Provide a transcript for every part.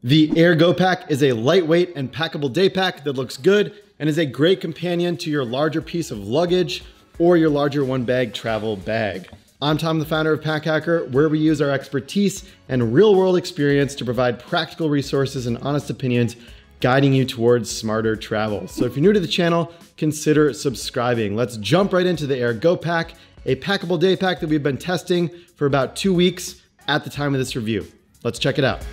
The Aer Go Pack is a lightweight and packable day pack that looks good and is a great companion to your larger piece of luggage or your larger one bag travel bag. I'm Tom, the founder of Packhacker, where we use our expertise and real world experience to provide practical resources and honest opinions guiding you towards smarter travel. So if you're new to the channel, consider subscribing. Let's jump right into the Aer Go Pack, a packable day pack that we've been testing for about 2 weeks at the time of this review. Let's check it out.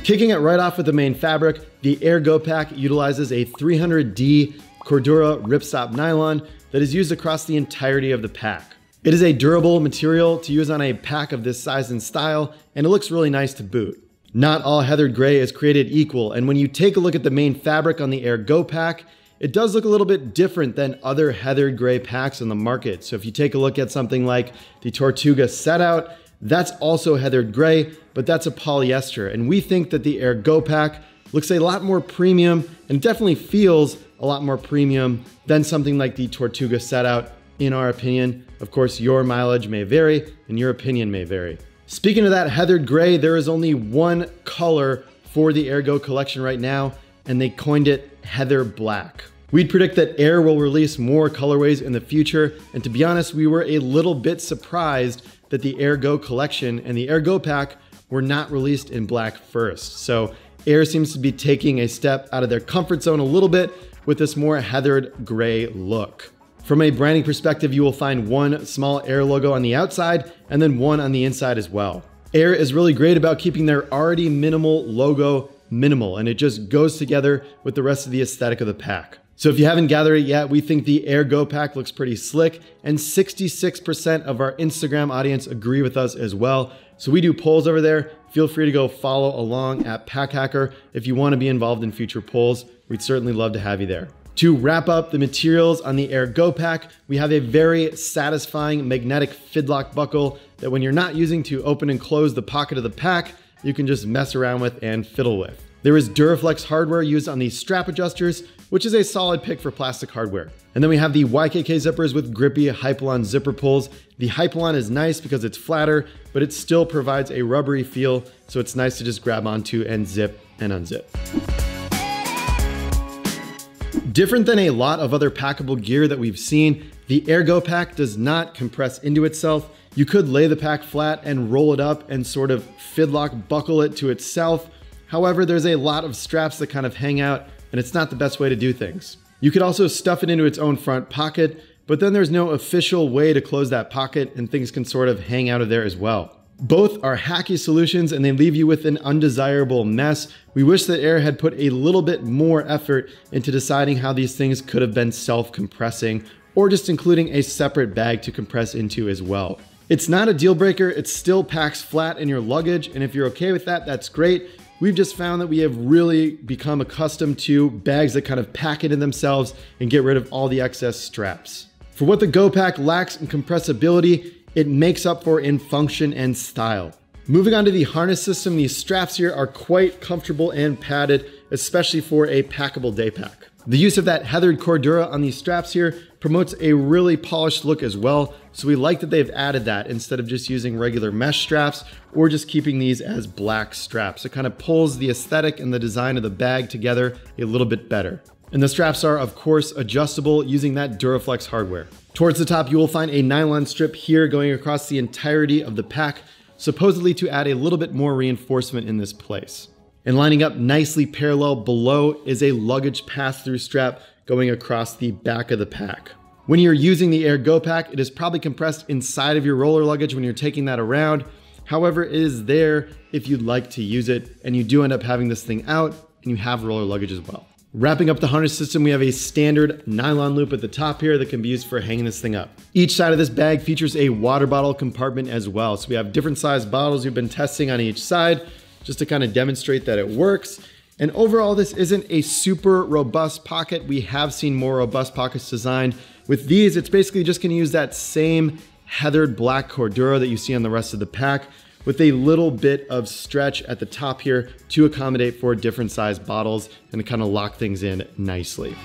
Kicking it right off with the main fabric, the Aer Go Pack utilizes a 300D Cordura ripstop nylon that is used across the entirety of the pack. It is a durable material to use on a pack of this size and style, and it looks really nice to boot. Not all heathered gray is created equal, and when you take a look at the main fabric on the Aer Go Pack, it does look a little bit different than other heathered gray packs on the market. So if you take a look at something like the Tortuga Set Out, that's also heathered gray, but that's a polyester. And we think that the Aer Go Pack looks a lot more premium and definitely feels a lot more premium than something like the Tortuga Set Out, in our opinion. Of course, your mileage may vary and your opinion may vary. Speaking of that heathered gray, there is only one color for the Aer Go collection right now, and they coined it Heather Black. We'd predict that Aer will release more colorways in the future, and to be honest, we were a little bit surprised that the Aer Go collection and the Aer Go Pack were not released in black first. So Aer seems to be taking a step out of their comfort zone a little bit with this more heathered gray look. From a branding perspective, you will find one small Aer logo on the outside and then one on the inside as well. Aer is really great about keeping their already minimal logo minimal, and it just goes together with the rest of the aesthetic of the pack. So if you haven't gathered it yet, we think the Aer Go Pack looks pretty slick, and 66% of our Instagram audience agree with us as well. So we do polls over there. Feel free to go follow along at Packhacker if you want to be involved in future polls. We'd certainly love to have you there. To wrap up the materials on the Aer Go Pack, we have a very satisfying magnetic fidlock buckle that when you're not using to open and close the pocket of the pack, you can just mess around with and fiddle with. There is Duraflex hardware used on these strap adjusters, which is a solid pick for plastic hardware. And then we have the YKK zippers with grippy Hypalon zipper pulls. The Hypalon is nice because it's flatter, but it still provides a rubbery feel, so it's nice to just grab onto and zip and unzip. Different than a lot of other packable gear that we've seen, the Aer Go Pack does not compress into itself. You could lay the pack flat and roll it up and sort of fidlock buckle it to itself. However, there's a lot of straps that kind of hang out, and it's not the best way to do things. You could also stuff it into its own front pocket, but then there's no official way to close that pocket and things can sort of hang out of there as well. Both are hacky solutions and they leave you with an undesirable mess. We wish that Aer had put a little bit more effort into deciding how these things could have been self-compressing or just including a separate bag to compress into as well. It's not a deal breaker, it still packs flat in your luggage, and if you're okay with that, that's great. We've just found that we have really become accustomed to bags that kind of pack it in themselves and get rid of all the excess straps. For what the Go Pack lacks in compressibility, it makes up for in function and style. Moving on to the harness system, these straps here are quite comfortable and padded, especially for a packable day pack. The use of that heathered Cordura on these straps here promotes a really polished look as well, so we like that they've added that instead of just using regular mesh straps or just keeping these as black straps. It kind of pulls the aesthetic and the design of the bag together a little bit better. And the straps are, of course, adjustable using that Duraflex hardware. Towards the top, you will find a nylon strip here going across the entirety of the pack, supposedly to add a little bit more reinforcement in this place. And lining up nicely parallel below is a luggage pass-through strap going across the back of the pack. When you're using the Aer Go Pack, it is probably compressed inside of your roller luggage when you're taking that around. However, it is there if you'd like to use it, and you do end up having this thing out, and you have roller luggage as well. Wrapping up the harness system, we have a standard nylon loop at the top here that can be used for hanging this thing up. Each side of this bag features a water bottle compartment as well. So we have different sized bottles we've been testing on each side just to kind of demonstrate that it works. And overall, this isn't a super robust pocket. We have seen more robust pockets designed. With these, it's basically just gonna use that same heathered black Cordura that you see on the rest of the pack, with a little bit of stretch at the top here to accommodate for different size bottles and to kind of lock things in nicely.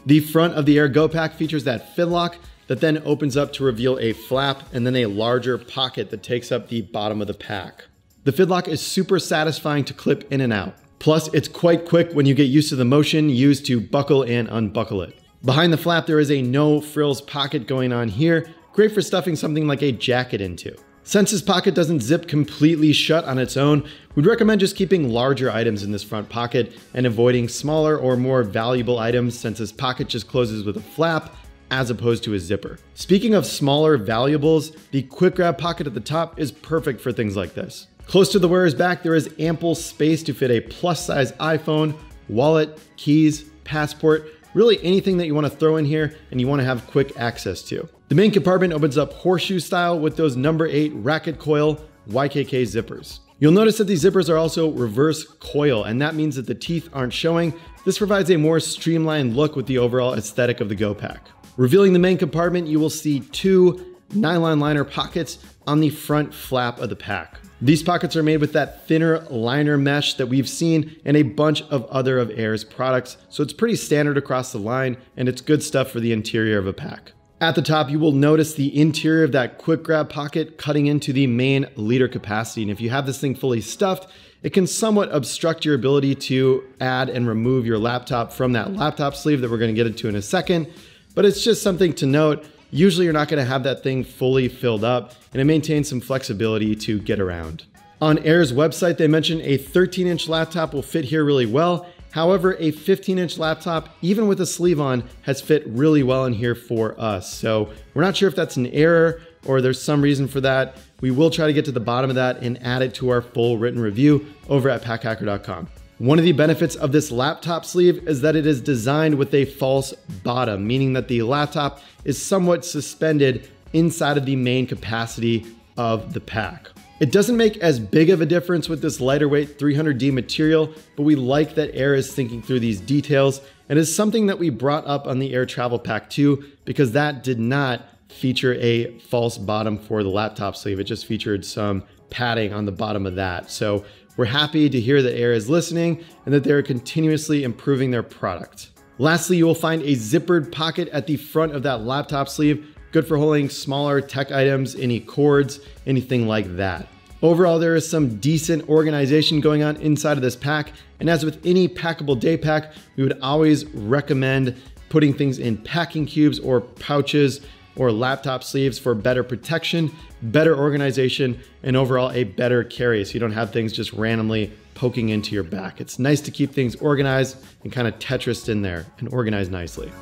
The front of the Aer Go Pack features that fidlock that then opens up to reveal a flap and then a larger pocket that takes up the bottom of the pack. The fidlock is super satisfying to clip in and out. Plus, it's quite quick when you get used to the motion used to buckle and unbuckle it. Behind the flap, there is a no frills pocket going on here, great for stuffing something like a jacket into. Since this pocket doesn't zip completely shut on its own, we'd recommend just keeping larger items in this front pocket and avoiding smaller or more valuable items since this pocket just closes with a flap as opposed to a zipper. Speaking of smaller valuables, the quick grab pocket at the top is perfect for things like this. Close to the wearer's back, there is ample space to fit a plus size iPhone, wallet, keys, passport, really anything that you want to throw in here and you want to have quick access to. The main compartment opens up horseshoe style with those number 8 racket coil YKK zippers. You'll notice that these zippers are also reverse coil, and that means that the teeth aren't showing. This provides a more streamlined look with the overall aesthetic of the Go Pack. Revealing the main compartment, you will see 2 nylon liner pockets on the front flap of the pack. These pockets are made with that thinner liner mesh that we've seen in a bunch of other of Aer's products, so it's pretty standard across the line, and it's good stuff for the interior of a pack. At the top, you will notice the interior of that quick grab pocket cutting into the main liter capacity, and if you have this thing fully stuffed, it can somewhat obstruct your ability to add and remove your laptop from that laptop sleeve that we're going to get into in a second, but it's just something to note. Usually you're not going to have that thing fully filled up, and it maintains some flexibility to get around. On Aer's website, they mentioned a 13-inch laptop will fit here really well. However, a 15-inch laptop, even with a sleeve on, has fit really well in here for us. So we're not sure if that's an error or there's some reason for that. We will try to get to the bottom of that and add it to our full written review over at packhacker.com. One of the benefits of this laptop sleeve is that it is designed with a false bottom, meaning that the laptop is somewhat suspended inside of the main capacity of the pack. It doesn't make as big of a difference with this lighter weight 300D material, but we like that Aer is thinking through these details, and is something that we brought up on the Aer Travel Pack 2 because that did not feature a false bottom for the laptop sleeve. It just featured some padding on the bottom of that. So we're happy to hear that Aer is listening and that they're continuously improving their product. Lastly, you will find a zippered pocket at the front of that laptop sleeve, good for holding smaller tech items, any cords, anything like that. Overall, there is some decent organization going on inside of this pack, and as with any packable day pack, we would always recommend putting things in packing cubes or pouches or laptop sleeves for better protection, better organization, and overall a better carry so you don't have things just randomly poking into your back. It's nice to keep things organized and kind of Tetrised in there and organized nicely.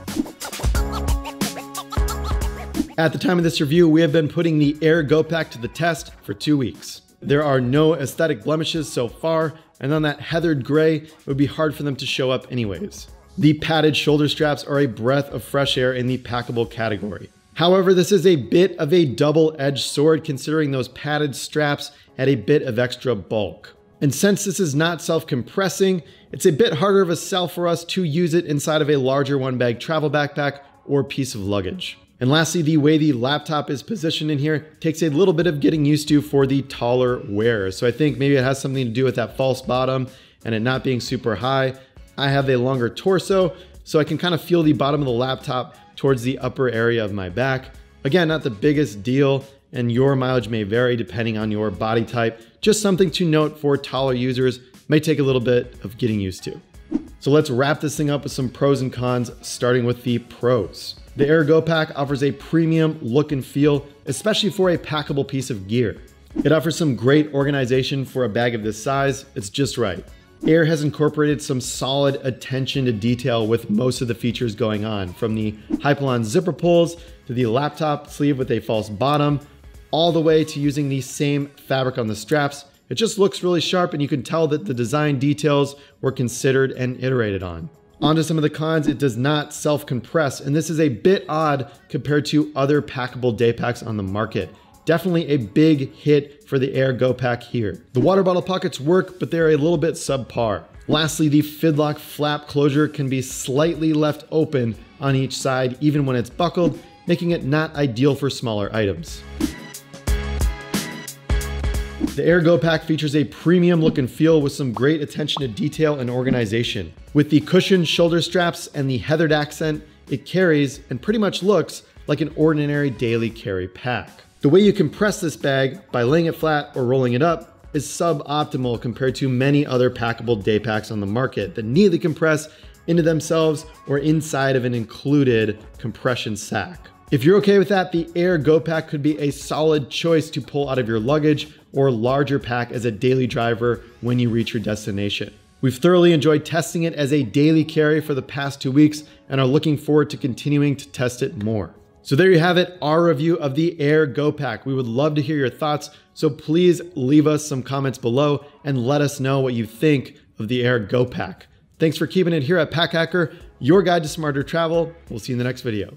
At the time of this review, we have been putting the Aer Go Pack to the test for 2 weeks. There are no aesthetic blemishes so far, and on that heathered gray, it would be hard for them to show up anyways. The padded shoulder straps are a breath of fresh air in the packable category. However, this is a bit of a double-edged sword considering those padded straps add a bit of extra bulk. And since this is not self-compressing, it's a bit harder of a sell for us to use it inside of a larger one-bag travel backpack or piece of luggage. And lastly, the way the laptop is positioned in here takes a little bit of getting used to for the taller wearer. So I think maybe it has something to do with that false bottom and it not being super high. I have a longer torso, so I can kind of feel the bottom of the laptop towards the upper area of my back. Again, not the biggest deal, and your mileage may vary depending on your body type. Just something to note for taller users, may take a little bit of getting used to. So let's wrap this thing up with some pros and cons, starting with the pros. The Aer Go Pack offers a premium look and feel, especially for a packable piece of gear. It offers some great organization for a bag of this size. It's just right. Aer has incorporated some solid attention to detail with most of the features going on, from the Hypalon zipper pulls to the laptop sleeve with a false bottom, all the way to using the same fabric on the straps. It just looks really sharp, and you can tell that the design details were considered and iterated on. On to some of the cons, it does not self-compress, and this is a bit odd compared to other packable day packs on the market. Definitely a big hit for the Aer Go Pack here. The water bottle pockets work, but they're a little bit subpar. Lastly, the fidlock flap closure can be slightly left open on each side, even when it's buckled, making it not ideal for smaller items. The Aer Go Pack features a premium look and feel with some great attention to detail and organization. With the cushioned shoulder straps and the heathered accent, it carries and pretty much looks like an ordinary daily carry pack. The way you compress this bag by laying it flat or rolling it up is suboptimal compared to many other packable day packs on the market that neatly compress into themselves or inside of an included compression sack. If you're okay with that, the Aer Go Pack could be a solid choice to pull out of your luggage or larger pack as a daily driver when you reach your destination. We've thoroughly enjoyed testing it as a daily carry for the past 2 weeks and are looking forward to continuing to test it more. So there you have it, our review of the Aer Go Pack. We would love to hear your thoughts, so please leave us some comments below and let us know what you think of the Aer Go Pack. Thanks for keeping it here at Pack Hacker, your guide to smarter travel. We'll see you in the next video.